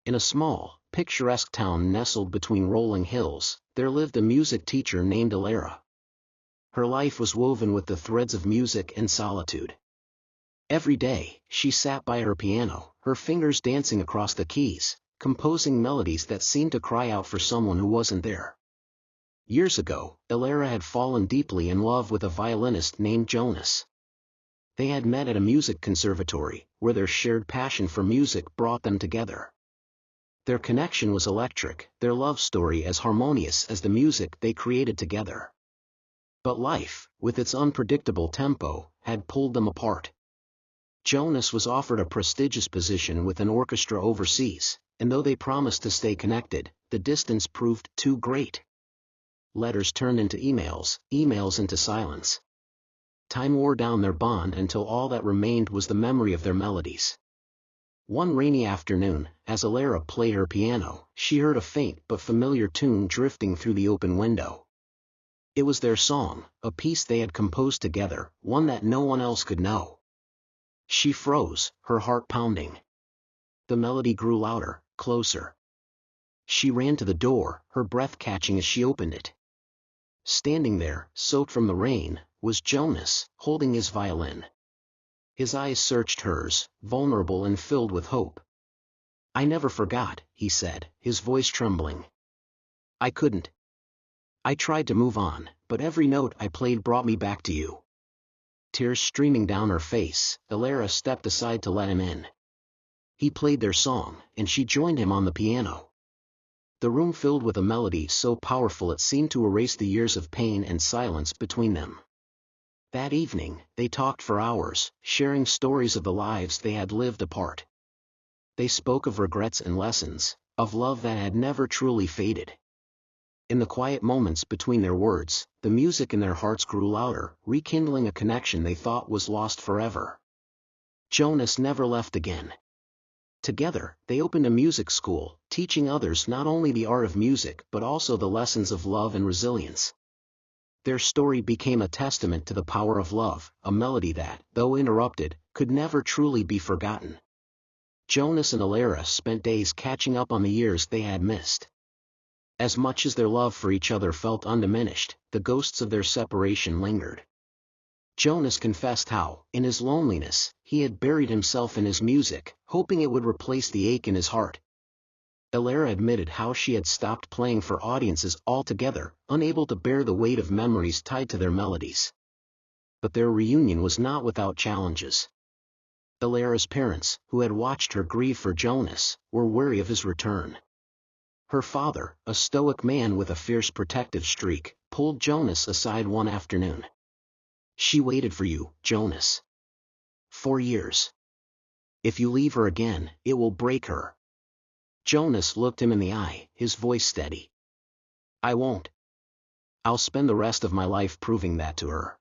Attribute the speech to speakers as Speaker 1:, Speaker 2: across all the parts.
Speaker 1: In a small, picturesque town nestled between rolling hills, there lived a music teacher named Alara. Her life was woven with the threads of music and solitude. Every day, she sat by her piano, her fingers dancing across the keys, composing melodies that seemed to cry out for someone who wasn't there. Years ago, Alara had fallen deeply in love with a violinist named Jonas. They had met at a music conservatory, where their shared passion for music brought them together. Their connection was electric, their love story as harmonious as the music they created together. But life, with its unpredictable tempo, had pulled them apart. Jonas was offered a prestigious position with an orchestra overseas, and though they promised to stay connected, the distance proved too great. Letters turned into emails, emails into silence. Time wore down their bond until all that remained was the memory of their melodies. One rainy afternoon, as Alara played her piano, she heard a faint but familiar tune drifting through the open window. It was their song, a piece they had composed together, one that no one else could know. She froze, her heart pounding. The melody grew louder, closer. She ran to the door, her breath catching as she opened it. Standing there, soaked from the rain, was Jonas, holding his violin. His eyes searched hers, vulnerable and filled with hope. "I never forgot," he said, his voice trembling. "I couldn't. I tried to move on, but every note I played brought me back to you." Tears streaming down her face, Alara stepped aside to let him in. He played their song, and she joined him on the piano. The room filled with a melody so powerful it seemed to erase the years of pain and silence between them. That evening, they talked for hours, sharing stories of the lives they had lived apart. They spoke of regrets and lessons, of love that had never truly faded. In the quiet moments between their words, the music in their hearts grew louder, rekindling a connection they thought was lost forever. Jonas never left again. Together, they opened a music school, teaching others not only the art of music but also the lessons of love and resilience. Their story became a testament to the power of love, a melody that, though interrupted, could never truly be forgotten. Jonas and Alara spent days catching up on the years they had missed. As much as their love for each other felt undiminished, the ghosts of their separation lingered. Jonas confessed how, in his loneliness, he had buried himself in his music, hoping it would replace the ache in his heart. Alara admitted how she had stopped playing for audiences altogether, unable to bear the weight of memories tied to their melodies. But their reunion was not without challenges. Alara's parents, who had watched her grieve for Jonas, were wary of his return. Her father, a stoic man with a fierce protective streak, pulled Jonas aside one afternoon. "She waited for you, Jonas. 4 years. If you leave her again, it will break her." Jonas looked him in the eye, his voice steady. "I won't. I'll spend the rest of my life proving that to her."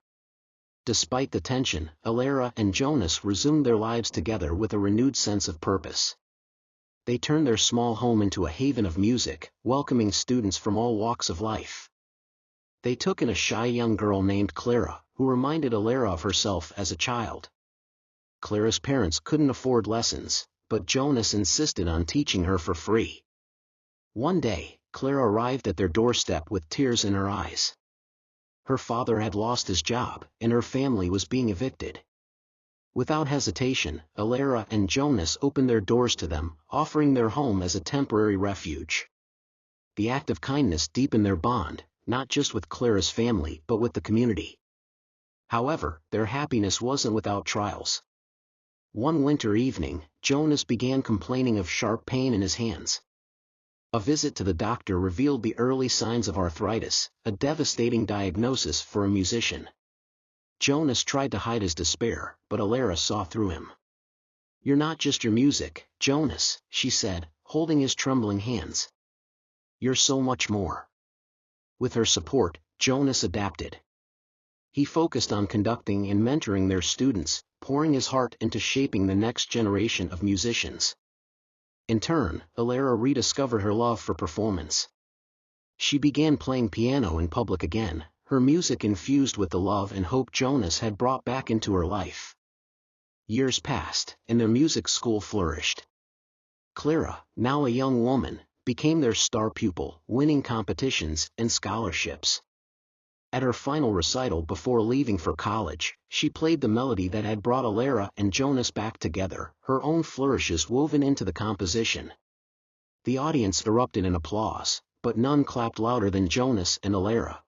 Speaker 1: Despite the tension, Alara and Jonas resumed their lives together with a renewed sense of purpose. They turned their small home into a haven of music, welcoming students from all walks of life. They took in a shy young girl named Clara, who reminded Alara of herself as a child. Clara's parents couldn't afford lessons, but Jonas insisted on teaching her for free. One day, Clara arrived at their doorstep with tears in her eyes. Her father had lost his job, and her family was being evicted. Without hesitation, Alara and Jonas opened their doors to them, offering their home as a temporary refuge. The act of kindness deepened their bond, not just with Clara's family but with the community. However, their happiness wasn't without trials. One winter evening, Jonas began complaining of sharp pain in his hands. A visit to the doctor revealed the early signs of arthritis, a devastating diagnosis for a musician. Jonas tried to hide his despair, but Alara saw through him. "You're not just your music, Jonas," she said, holding his trembling hands. "You're so much more." With her support, Jonas adapted. He focused on conducting and mentoring their students, pouring his heart into shaping the next generation of musicians. In turn, Alara rediscovered her love for performance. She began playing piano in public again, her music infused with the love and hope Jonas had brought back into her life. Years passed, and their music school flourished. Clara, now a young woman, became their star pupil, winning competitions and scholarships. At her final recital before leaving for college, she played the melody that had brought Alara and Jonas back together, her own flourishes woven into the composition. The audience erupted in applause, but none clapped louder than Jonas and Alara.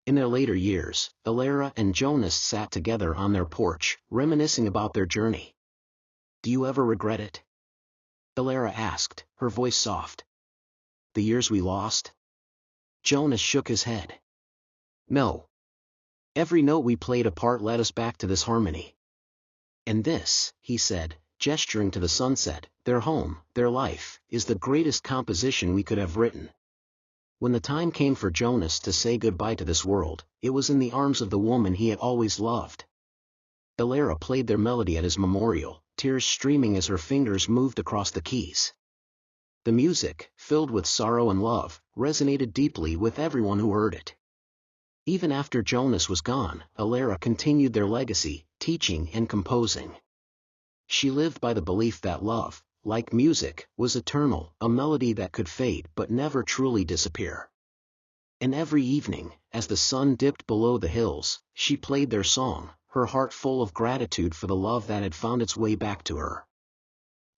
Speaker 1: In their later years, Alara and Jonas sat together on their porch, reminiscing about their journey. "Do you ever regret it?" Alara asked, her voice soft. "The years we lost?" Jonas shook his head. "No. Every note we played apart led us back to this harmony. And this," he said, gesturing to the sunset, "their home, their life, is the greatest composition we could have written." When the time came for Jonas to say goodbye to this world, it was in the arms of the woman he had always loved. Alara played their melody at his memorial, tears streaming as her fingers moved across the keys. The music, filled with sorrow and love, resonated deeply with everyone who heard it. Even after Jonas was gone, Alara continued their legacy, teaching and composing. She lived by the belief that love, like music, was eternal, a melody that could fade but never truly disappear. And every evening, as the sun dipped below the hills, she played their song, her heart full of gratitude for the love that had found its way back to her.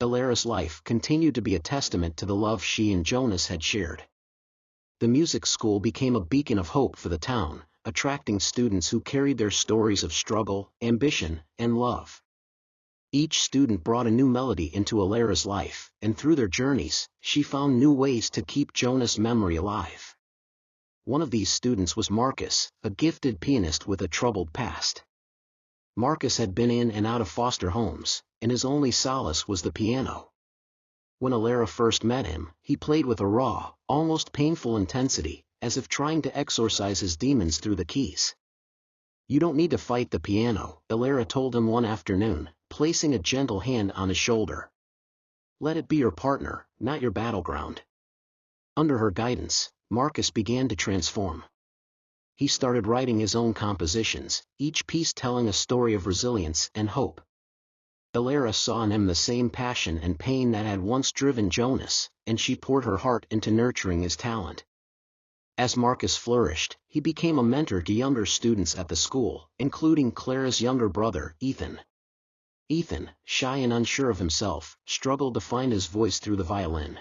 Speaker 1: Alara's life continued to be a testament to the love she and Jonas had shared. The music school became a beacon of hope for the town, attracting students who carried their stories of struggle, ambition, and love. Each student brought a new melody into Alara's life, and through their journeys, she found new ways to keep Jonas' memory alive. One of these students was Marcus, a gifted pianist with a troubled past. Marcus had been in and out of foster homes, and his only solace was the piano. When Alara first met him, he played with a raw, almost painful intensity, as if trying to exorcise his demons through the keys. "You don't need to fight the piano," Alara told him one afternoon, placing a gentle hand on his shoulder. "Let it be your partner, not your battleground." Under her guidance, Marcus began to transform. He started writing his own compositions, each piece telling a story of resilience and hope. Alara saw in him the same passion and pain that had once driven Jonas, and she poured her heart into nurturing his talent. As Marcus flourished, he became a mentor to younger students at the school, including Clara's younger brother, Ethan. Ethan, shy and unsure of himself, struggled to find his voice through the violin.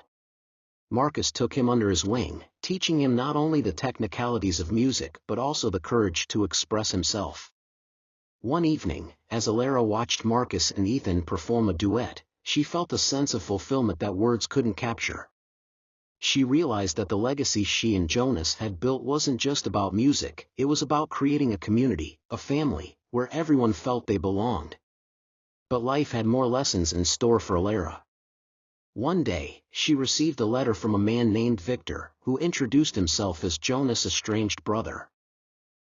Speaker 1: Marcus took him under his wing, teaching him not only the technicalities of music but also the courage to express himself. One evening, as Alara watched Marcus and Ethan perform a duet, she felt a sense of fulfillment that words couldn't capture. She realized that the legacy she and Jonas had built wasn't just about music, it was about creating a community, a family, where everyone felt they belonged. But life had more lessons in store for Alara. One day, she received a letter from a man named Victor, who introduced himself as Jonas' estranged brother.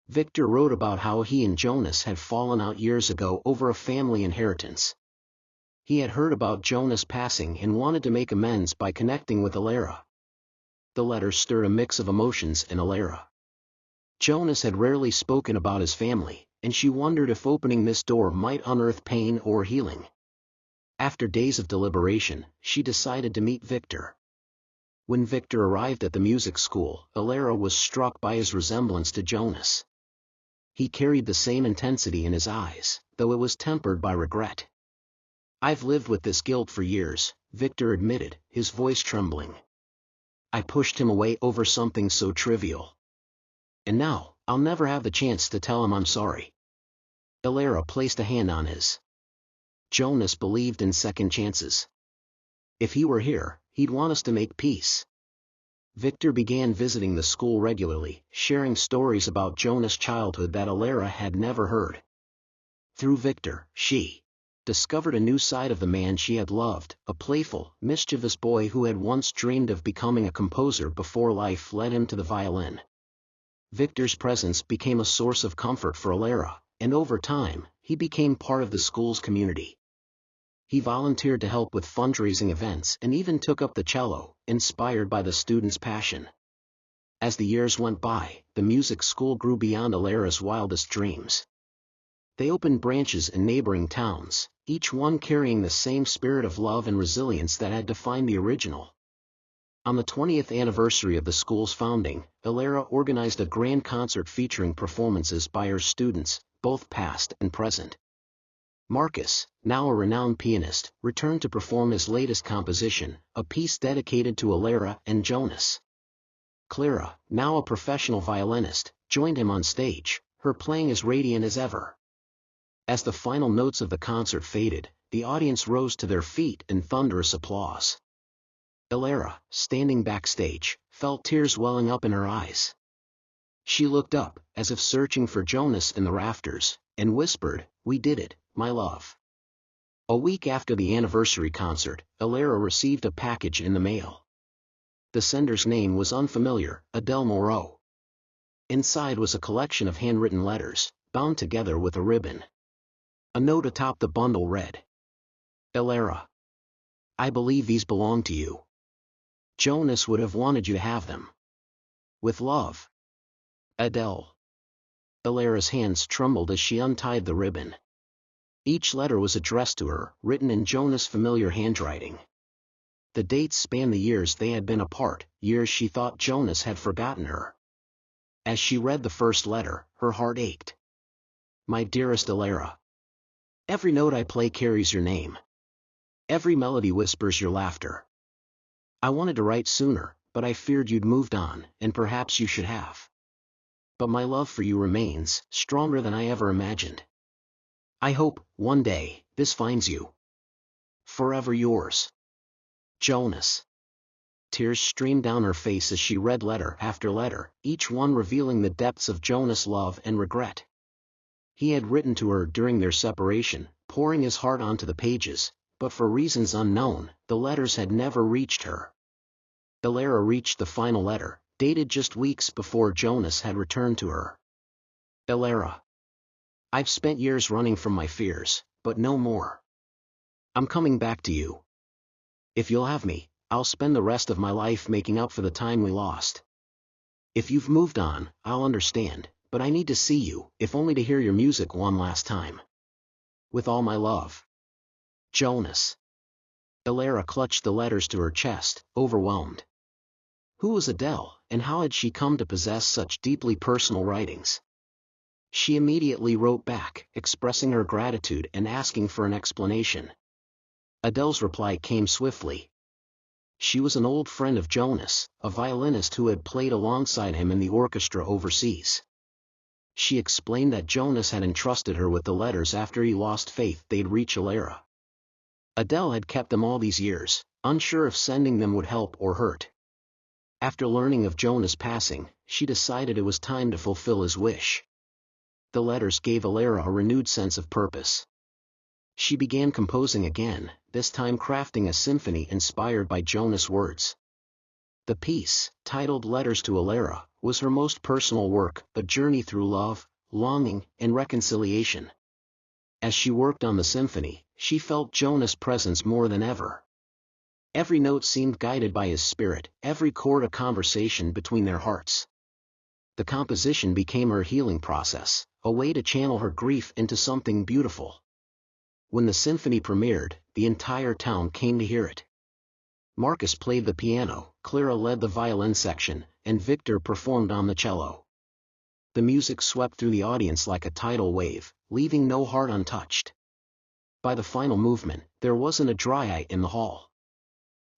Speaker 1: Victor wrote about how he and Jonas had fallen out years ago over a family inheritance. He had heard about Jonas' passing and wanted to make amends by connecting with Alara. The letter stirred a mix of emotions in Alara. Jonas had rarely spoken about his family, and she wondered if opening this door might unearth pain or healing. After days of deliberation, she decided to meet Victor. When Victor arrived at the music school, Alara was struck by his resemblance to Jonas. He carried the same intensity in his eyes, though it was tempered by regret. "I've lived with this guilt for years," Victor admitted, his voice trembling. "I pushed him away over something so trivial. And now, I'll never have the chance to tell him I'm sorry." Alara placed a hand on his. "Jonas believed in second chances. If he were here, he'd want us to make peace." Victor began visiting the school regularly, sharing stories about Jonas' childhood that Alara had never heard. Through Victor, she discovered a new side of the man she had loved, a playful, mischievous boy who had once dreamed of becoming a composer before life led him to the violin. Victor's presence became a source of comfort for Alara, and over time, he became part of the school's community. He volunteered to help with fundraising events and even took up the cello, inspired by the students' passion. As the years went by, the music school grew beyond Alara's wildest dreams. They opened branches in neighboring towns, each one carrying the same spirit of love and resilience that had defined the original. On the 20th anniversary of the school's founding, Ilera organized a grand concert featuring performances by her students, both past and present. Marcus, now a renowned pianist, returned to perform his latest composition, a piece dedicated to Ilera and Jonas. Clara, now a professional violinist, joined him on stage, her playing as radiant as ever. As the final notes of the concert faded, the audience rose to their feet in thunderous applause. Ilera, standing backstage, felt tears welling up in her eyes. She looked up, as if searching for Jonas in the rafters, and whispered, "We did it, my love." A week after the anniversary concert, Ilera received a package in the mail. The sender's name was unfamiliar, Adele Moreau. Inside was a collection of handwritten letters, bound together with a ribbon. A note atop the bundle read, "Ilera, I believe these belong to you. Jonas would have wanted you to have them. With love, Adele." Ilera's hands trembled as she untied the ribbon. Each letter was addressed to her, written in Jonas' familiar handwriting. The dates spanned the years they had been apart, years she thought Jonas had forgotten her. As she read the first letter, her heart ached. "My dearest Ilera, every note I play carries your name. Every melody whispers your laughter. I wanted to write sooner, but I feared you'd moved on, and perhaps you should have. But my love for you remains, stronger than I ever imagined. I hope, one day, this finds you. Forever yours, Jonas." Tears streamed down her face as she read letter after letter, each one revealing the depths of Jonas' love and regret. He had written to her during their separation, pouring his heart onto the pages, but for reasons unknown, the letters had never reached her. Ilera reached the final letter, dated just weeks before Jonas had returned to her. "Ilera, I've spent years running from my fears, but no more. I'm coming back to you. If you'll have me, I'll spend the rest of my life making up for the time we lost. If you've moved on, I'll understand, but I need to see you, if only to hear your music one last time. With all my love, Jonas." Ilera clutched the letters to her chest, overwhelmed. Who was Adele, and how had she come to possess such deeply personal writings? She immediately wrote back, expressing her gratitude and asking for an explanation. Adele's reply came swiftly. She was an old friend of Jonas, a violinist who had played alongside him in the orchestra overseas. She explained that Jonas had entrusted her with the letters after he lost faith they'd reach Ilera. Adele had kept them all these years, unsure if sending them would help or hurt. After learning of Jonas' passing, she decided it was time to fulfill his wish. The letters gave Ilera a renewed sense of purpose. She began composing again, this time crafting a symphony inspired by Jonas' words. The piece, titled Letters to Ilera, was her most personal work, a journey through love, longing, and reconciliation. As she worked on the symphony, she felt Jonas' presence more than ever. Every note seemed guided by his spirit, every chord a conversation between their hearts. The composition became her healing process, a way to channel her grief into something beautiful. When the symphony premiered, the entire town came to hear it. Marcus played the piano, Clara led the violin section, and Victor performed on the cello. The music swept through the audience like a tidal wave, leaving no heart untouched. By the final movement, there wasn't a dry eye in the hall.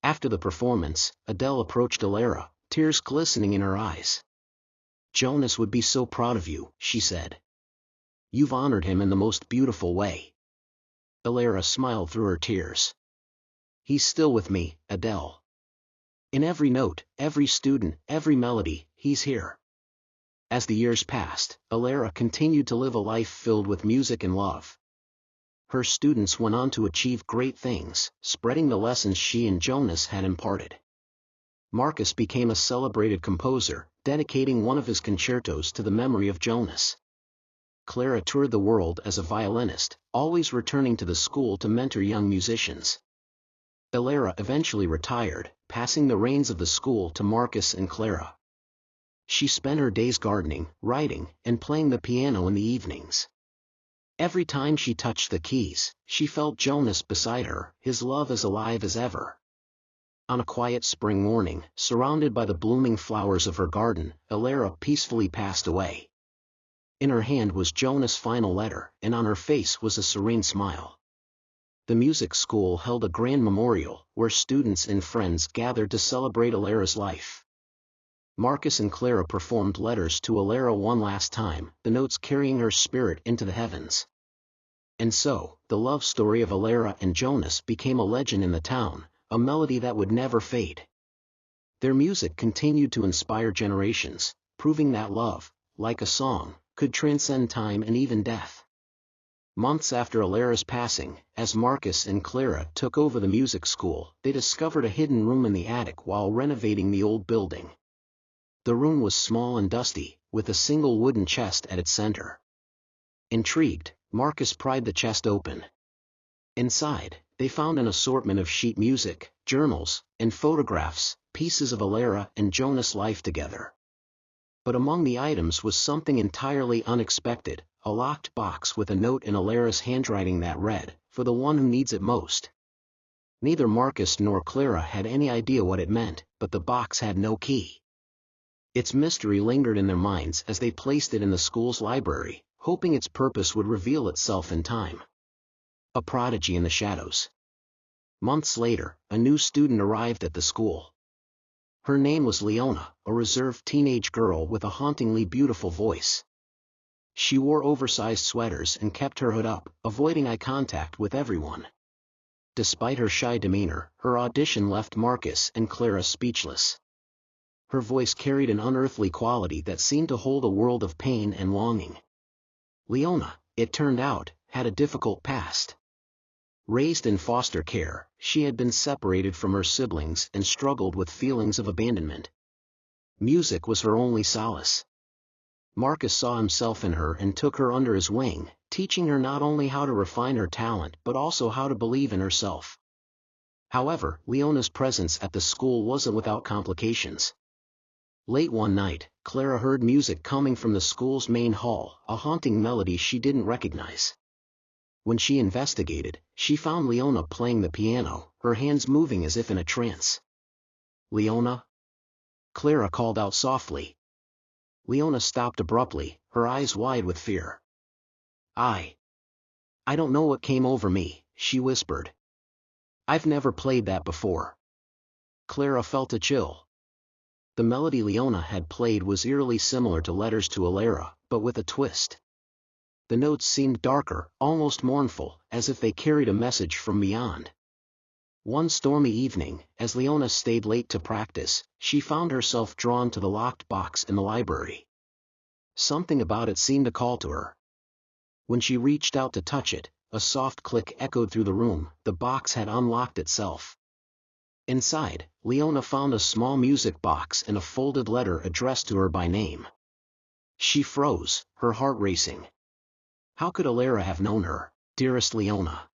Speaker 1: After the performance, Adele approached Ilera, tears glistening in her eyes. "Jonas would be so proud of you," she said. "You've honored him in the most beautiful way." Ilera smiled through her tears. "He's still with me, Adele. In every note, every student, every melody, he's here." As the years passed, Ilera continued to live a life filled with music and love. Her students went on to achieve great things, spreading the lessons she and Jonas had imparted. Marcus became a celebrated composer, dedicating one of his concertos to the memory of Jonas. Clara toured the world as a violinist, always returning to the school to mentor young musicians. Ilera eventually retired, passing the reins of the school to Marcus and Clara. She spent her days gardening, writing, and playing the piano in the evenings. Every time she touched the keys, she felt Jonas beside her, his love as alive as ever. On a quiet spring morning, surrounded by the blooming flowers of her garden, Alara peacefully passed away. In her hand was Jonas' final letter, and on her face was a serene smile. The music school held a grand memorial, where students and friends gathered to celebrate Alara's life. Marcus and Clara performed letters to Alara one last time, the notes carrying her spirit into the heavens. And so, the love story of Alara and Jonas became a legend in the town, a melody that would never fade. Their music continued to inspire generations, proving that love, like a song, could transcend time and even death. Months after Alara's passing, as Marcus and Clara took over the music school, they discovered a hidden room in the attic while renovating the old building. The room was small and dusty, with a single wooden chest at its center. Intrigued, Marcus pried the chest open. Inside, they found an assortment of sheet music, journals, and photographs, pieces of Alara and Jonas' life together. But among the items was something entirely unexpected, a locked box with a note in Alara's handwriting that read, "For the one who needs it most." Neither Marcus nor Clara had any idea what it meant, but the box had no key. Its mystery lingered in their minds as they placed it in the school's library, hoping its purpose would reveal itself in time. A prodigy in the shadows. Months later, a new student arrived at the school. Her name was Leona, a reserved teenage girl with a hauntingly beautiful voice. She wore oversized sweaters and kept her hood up, avoiding eye contact with everyone. Despite her shy demeanor, her audition left Marcus and Clara speechless. Her voice carried an unearthly quality that seemed to hold a world of pain and longing. Leona, it turned out, had a difficult past. Raised in foster care, she had been separated from her siblings and struggled with feelings of abandonment. Music was her only solace. Marcus saw himself in her and took her under his wing, teaching her not only how to refine her talent but also how to believe in herself. However, Leona's presence at the school wasn't without complications. Late one night, Clara heard music coming from the school's main hall, a haunting melody she didn't recognize. When she investigated, she found Leona playing the piano, her hands moving as if in a trance. "Leona?" Clara called out softly. Leona stopped abruptly, her eyes wide with fear. I don't know what came over me," she whispered. "I've never played that before." Clara felt a chill. The melody Leona had played was eerily similar to letters to Alara, but with a twist. The notes seemed darker, almost mournful, as if they carried a message from beyond. One stormy evening, as Leona stayed late to practice, she found herself drawn to the locked box in the library. Something about it seemed to call to her. When she reached out to touch it, a soft click echoed through the room. The box had unlocked itself. Inside, Leona found a small music box and a folded letter addressed to her by name. She froze, her heart racing. How could Alara have known her? "Dearest Leona.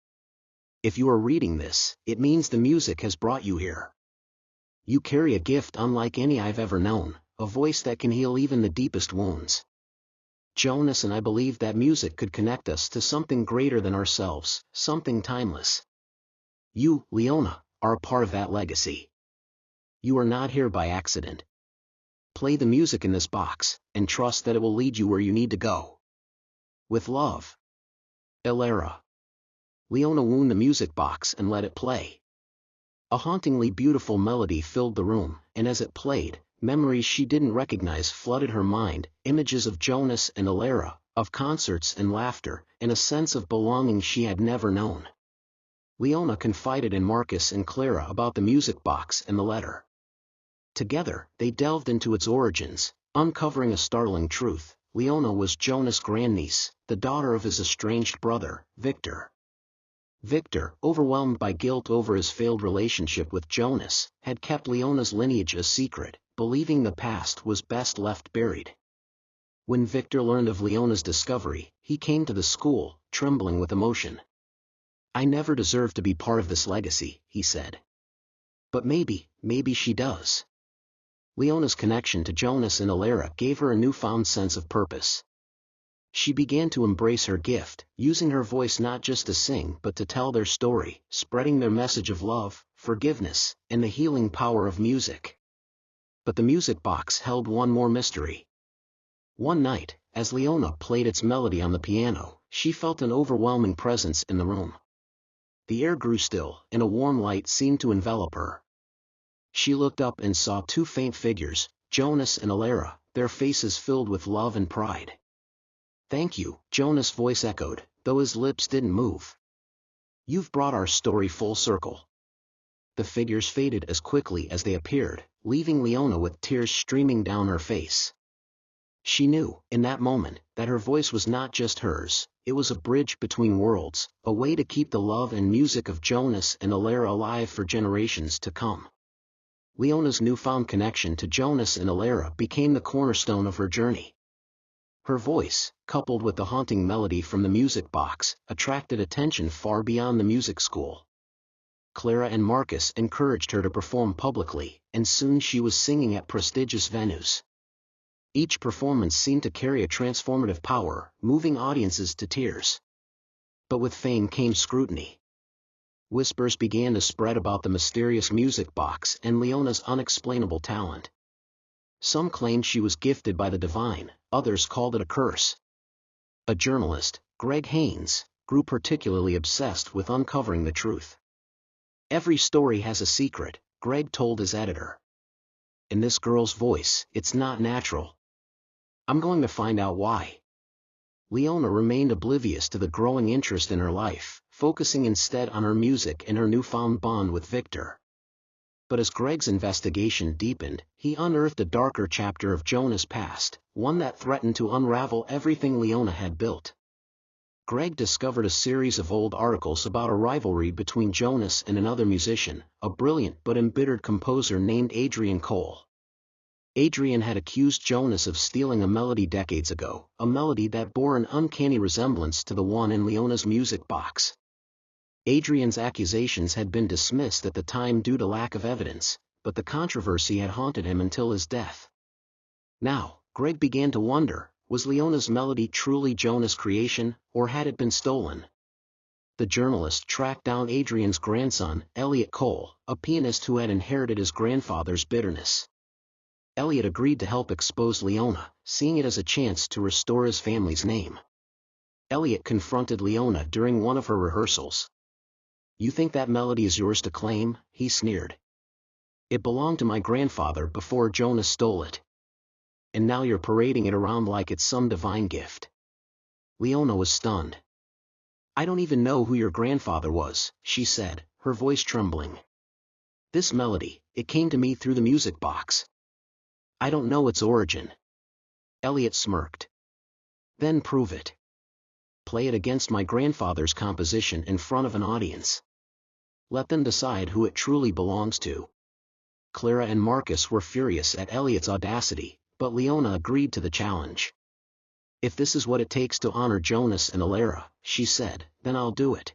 Speaker 1: If you are reading this, it means the music has brought you here. You carry a gift unlike any I've ever known, a voice that can heal even the deepest wounds. Jonas and I believed that music could connect us to something greater than ourselves, something timeless. You, Leona, are a part of that legacy. You are not here by accident. Play the music in this box, and trust that it will lead you where you need to go. With love, Alara." Leona wound the music box and let it play. A hauntingly beautiful melody filled the room, and as it played, memories she didn't recognize flooded her mind, images of Jonas and Alara, of concerts and laughter, and a sense of belonging she had never known. Leona confided in Marcus and Clara about the music box and the letter. Together, they delved into its origins, uncovering a startling truth. Leona was Jonas' grandniece, the daughter of his estranged brother, Victor. Victor, overwhelmed by guilt over his failed relationship with Jonas, had kept Leona's lineage a secret, believing the past was best left buried. When Victor learned of Leona's discovery, he came to the school, trembling with emotion. "I never deserved to be part of this legacy," he said. "But maybe she does." Leona's connection to Jonas and Alara gave her a newfound sense of purpose. She began to embrace her gift, using her voice not just to sing but to tell their story, spreading their message of love, forgiveness, and the healing power of music. But the music box held one more mystery. One night, as Leona played its melody on the piano, she felt an overwhelming presence in the room. The air grew still, and a warm light seemed to envelop her. She looked up and saw two faint figures, Jonas and Alara, their faces filled with love and pride. "Thank you," Jonas' voice echoed, though his lips didn't move. "You've brought our story full circle." The figures faded as quickly as they appeared, leaving Leona with tears streaming down her face. She knew, in that moment, that her voice was not just hers, it was a bridge between worlds, a way to keep the love and music of Jonas and Alara alive for generations to come. Leona's newfound connection to Jonas and Alara became the cornerstone of her journey. Her voice, coupled with the haunting melody from the music box, attracted attention far beyond the music school. Clara and Marcus encouraged her to perform publicly, and soon she was singing at prestigious venues. Each performance seemed to carry a transformative power, moving audiences to tears. But with fame came scrutiny. Whispers began to spread about the mysterious music box and Leona's unexplainable talent. Some claimed she was gifted by the divine, others called it a curse. A journalist, Greg Haynes, grew particularly obsessed with uncovering the truth. "Every story has a secret," Greg told his editor. "In this girl's voice, it's not natural. I'm going to find out why." Leona remained oblivious to the growing interest in her life, focusing instead on her music and her newfound bond with Victor. But as Greg's investigation deepened, he unearthed a darker chapter of Jonas' past, one that threatened to unravel everything Leona had built. Greg discovered a series of old articles about a rivalry between Jonas and another musician, a brilliant but embittered composer named Adrian Cole. Adrian had accused Jonas of stealing a melody decades ago, a melody that bore an uncanny resemblance to the one in Leona's music box. Adrian's accusations had been dismissed at the time due to lack of evidence, but the controversy had haunted him until his death. Now, Greg began to wonder, was Leona's melody truly Jonas' creation, or had it been stolen? The journalist tracked down Adrian's grandson, Elliot Cole, a pianist who had inherited his grandfather's bitterness. Elliot agreed to help expose Leona, seeing it as a chance to restore his family's name. Elliot confronted Leona during one of her rehearsals. "You think that melody is yours to claim?" he sneered. "It belonged to my grandfather before Jonas stole it. And now you're parading it around like it's some divine gift." Leona was stunned. "I don't even know who your grandfather was," she said, her voice trembling. "This melody, it came to me through the music box. I don't know its origin." Elliot smirked. "Then prove it. Play it against my grandfather's composition in front of an audience. Let them decide who it truly belongs to." Clara and Marcus were furious at Elliot's audacity, but Leona agreed to the challenge. "If this is what it takes to honor Jonas and Alara," she said, "then I'll do it."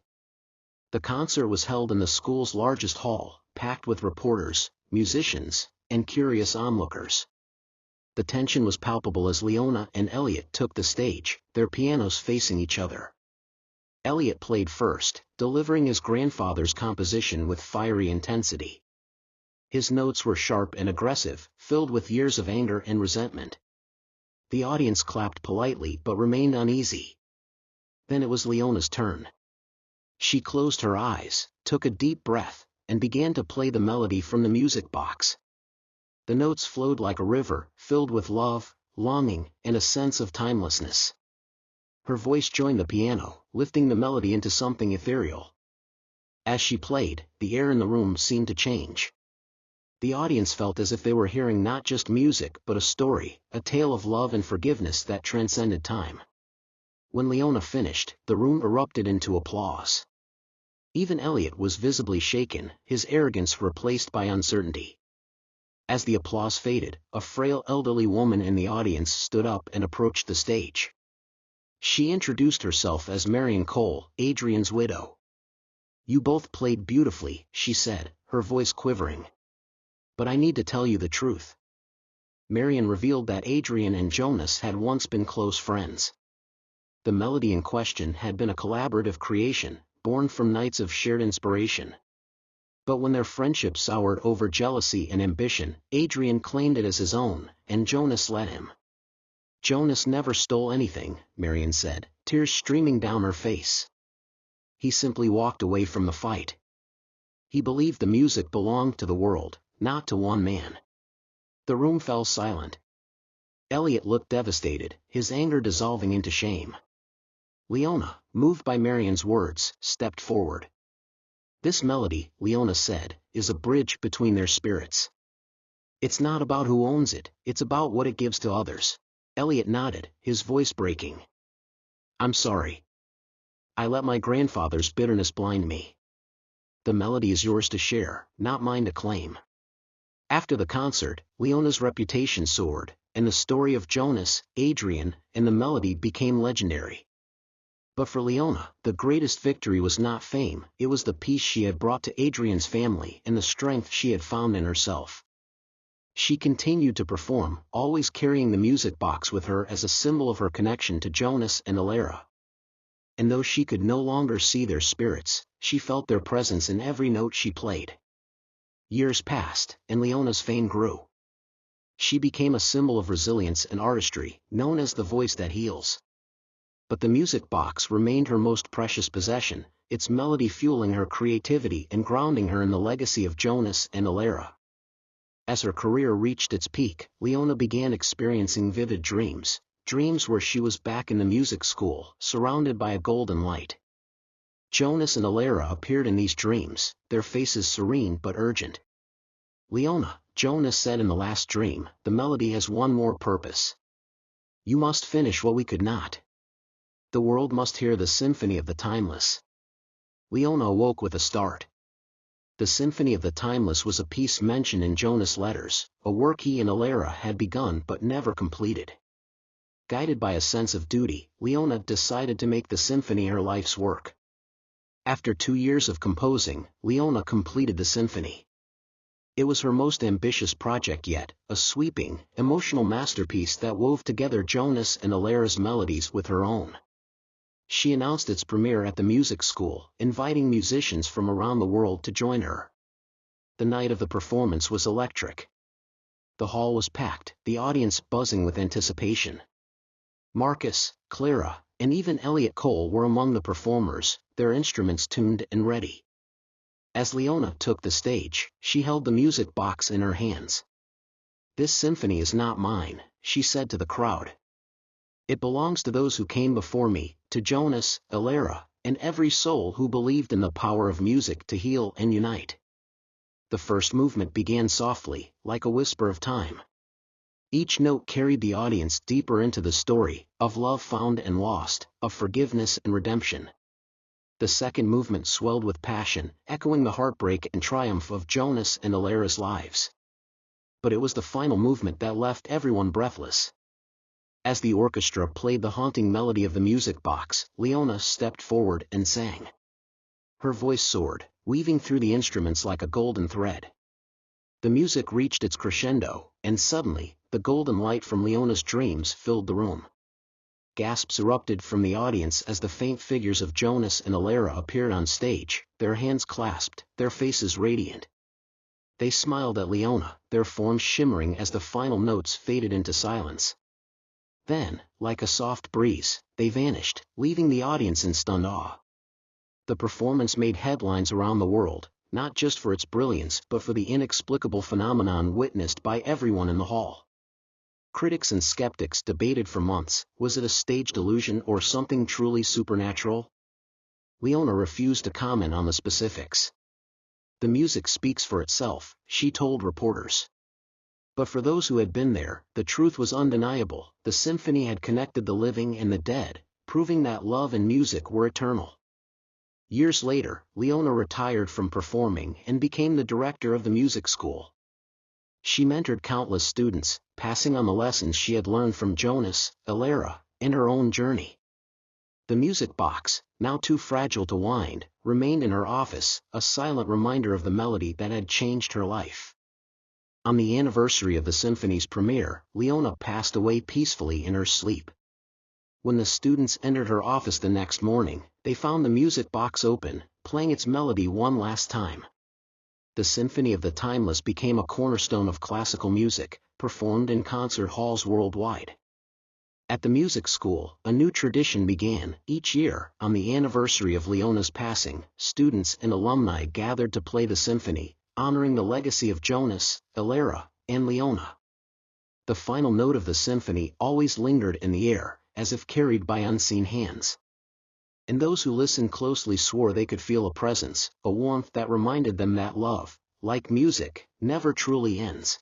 Speaker 1: The concert was held in the school's largest hall, packed with reporters, musicians, and curious onlookers. The tension was palpable as Leona and Elliot took the stage, their pianos facing each other. Elliot played first, delivering his grandfather's composition with fiery intensity. His notes were sharp and aggressive, filled with years of anger and resentment. The audience clapped politely but remained uneasy. Then it was Leona's turn. She closed her eyes, took a deep breath, and began to play the melody from the music box. The notes flowed like a river, filled with love, longing, and a sense of timelessness. Her voice joined the piano, lifting the melody into something ethereal. As she played, the air in the room seemed to change. The audience felt as if they were hearing not just music but a story, a tale of love and forgiveness that transcended time. When Leona finished, the room erupted into applause. Even Elliot was visibly shaken, his arrogance replaced by uncertainty. As the applause faded, a frail elderly woman in the audience stood up and approached the stage. She introduced herself as Marion Cole, Adrian's widow. "You both played beautifully," she said, her voice quivering. "But I need to tell you the truth." Marion revealed that Adrian and Jonas had once been close friends. The melody in question had been a collaborative creation, born from nights of shared inspiration. But when their friendship soured over jealousy and ambition, Adrian claimed it as his own, and Jonas let him. "Jonas never stole anything," Marion said, tears streaming down her face. "He simply walked away from the fight. He believed the music belonged to the world, not to one man." The room fell silent. Elliot looked devastated, his anger dissolving into shame. Leona, moved by Marion's words, stepped forward. "This melody," Leona said, "is a bridge between their spirits. It's not about who owns it, it's about what it gives to others." Elliot nodded, his voice breaking. "I'm sorry. I let my grandfather's bitterness blind me. The melody is yours to share, not mine to claim." After the concert, Leona's reputation soared, and the story of Jonas, Adrian, and the melody became legendary. But for Leona, the greatest victory was not fame, it was the peace she had brought to Adrian's family and the strength she had found in herself. She continued to perform, always carrying the music box with her as a symbol of her connection to Jonas and Alara. And though she could no longer see their spirits, she felt their presence in every note she played. Years passed, and Leona's fame grew. She became a symbol of resilience and artistry, known as the voice that heals. But the music box remained her most precious possession, its melody fueling her creativity and grounding her in the legacy of Jonas and Alara. As her career reached its peak, Leona began experiencing vivid dreams, dreams where she was back in the music school, surrounded by a golden light. Jonas and Alara appeared in these dreams, their faces serene but urgent. "Leona," Jonas said in the last dream, "the melody has one more purpose. You must finish what we could not. The world must hear the symphony of the timeless." Leona awoke with a start. The Symphony of the Timeless was a piece mentioned in Jonas' letters, a work he and Alara had begun but never completed. Guided by a sense of duty, Leona decided to make the symphony her life's work. After 2 years of composing, Leona completed the symphony. It was her most ambitious project yet, a sweeping, emotional masterpiece that wove together Jonas and Alara's melodies with her own. She announced its premiere at the music school, inviting musicians from around the world to join her. The night of the performance was electric. The hall was packed, the audience buzzing with anticipation. Marcus, Clara, and even Elliot Cole were among the performers, their instruments tuned and ready. As Leona took the stage, she held the music box in her hands. "This symphony is not mine," she said to the crowd. "It belongs to those who came before me, to Jonas, Alara, and every soul who believed in the power of music to heal and unite." The first movement began softly, like a whisper of time. Each note carried the audience deeper into the story, of love found and lost, of forgiveness and redemption. The second movement swelled with passion, echoing the heartbreak and triumph of Jonas and Alara's lives. But it was the final movement that left everyone breathless. As the orchestra played the haunting melody of the music box, Leona stepped forward and sang. Her voice soared, weaving through the instruments like a golden thread. The music reached its crescendo, and suddenly, the golden light from Leona's dreams filled the room. Gasps erupted from the audience as the faint figures of Jonas and Alara appeared on stage, their hands clasped, their faces radiant. They smiled at Leona, their forms shimmering as the final notes faded into silence. Then, like a soft breeze, they vanished, leaving the audience in stunned awe. The performance made headlines around the world, not just for its brilliance but for the inexplicable phenomenon witnessed by everyone in the hall. Critics and skeptics debated for months, was it a staged illusion or something truly supernatural? Leona refused to comment on the specifics. "The music speaks for itself," she told reporters. But for those who had been there, the truth was undeniable, the symphony had connected the living and the dead, proving that love and music were eternal. Years later, Leona retired from performing and became the director of the music school. She mentored countless students, passing on the lessons she had learned from Jonas, Alara, and her own journey. The music box, now too fragile to wind, remained in her office, a silent reminder of the melody that had changed her life. On the anniversary of the symphony's premiere, Leona passed away peacefully in her sleep. When the students entered her office the next morning, they found the music box open, playing its melody one last time. The Symphony of the Timeless became a cornerstone of classical music, performed in concert halls worldwide. At the music school, a new tradition began. Each year, on the anniversary of Leona's passing, students and alumni gathered to play the symphony, honoring the legacy of Jonas, Elera, and Leona. The final note of the symphony always lingered in the air, as if carried by unseen hands. And those who listened closely swore they could feel a presence, a warmth that reminded them that love, like music, never truly ends.